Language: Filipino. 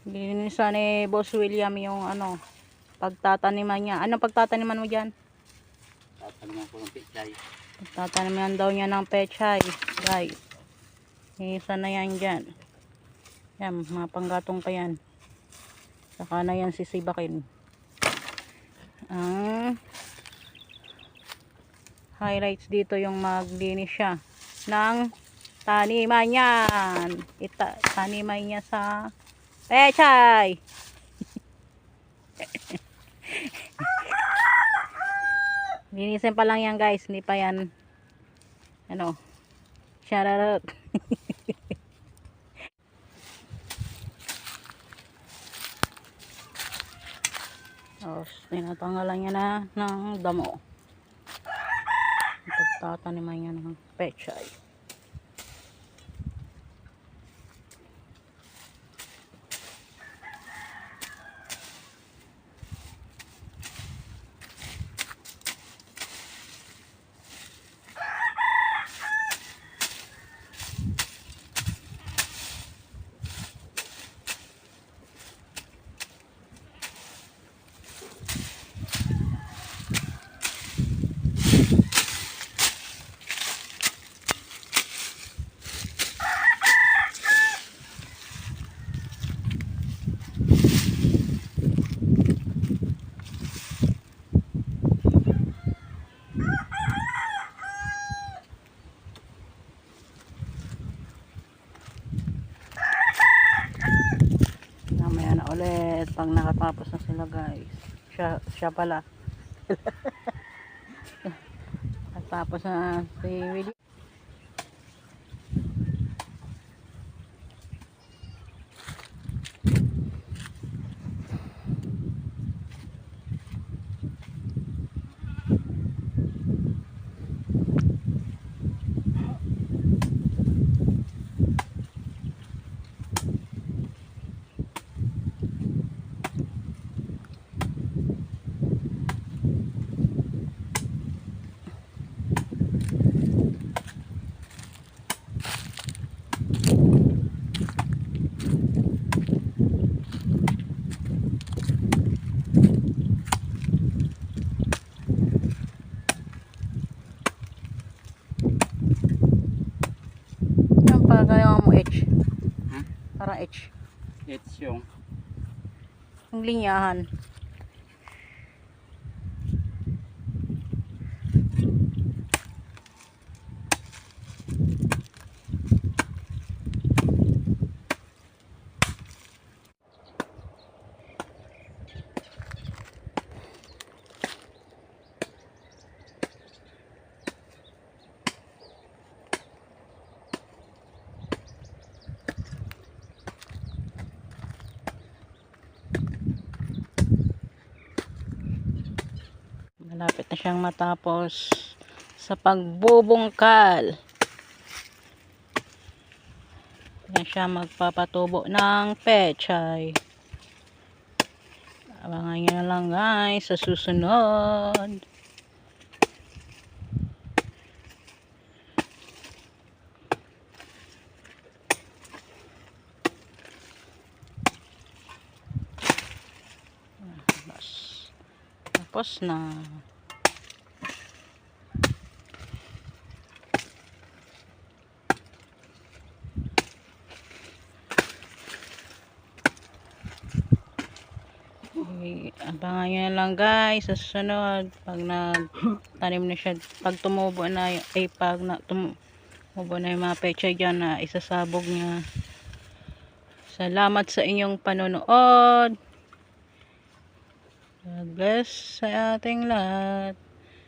Linisan ni Boss William yung pagtataniman niya. Anong pagtataniman mo dyan? Tataniman ko ng pechay. Pagtataniman daw niya ng pechay, guys. Linisan na yan dyan. Yan, mga panggatong pa yan. Saka na yan sisibakin. Ang highlights dito yung maglinis siya ng taniman yan. Taniman niya sa pechay. Linisin pa lang yan, guys, hindi pa yan shararot. Tapos tinatanggalan niya na ng damo. Pagtataniman niya ng pechay. Mamaya na ulit pag nakatapos na sila, guys. Siya pala. Tapos na si Willie. Para gaya mo H. Parang H. It's yung Linyahan. Malapit na siyang matapos sa pagbubungkal. Yan siya magpapatubo ng pechay. Abangan nyo na lang, guys, sa susunod. Tapos na. Abangan nyo na lang, guys, sa susunod pag nagtanim na siya, pag tumubo na tumubo na yung mga pechay dyan na isasabog niya. Salamat sa inyong panonood. God bless sa ating lahat.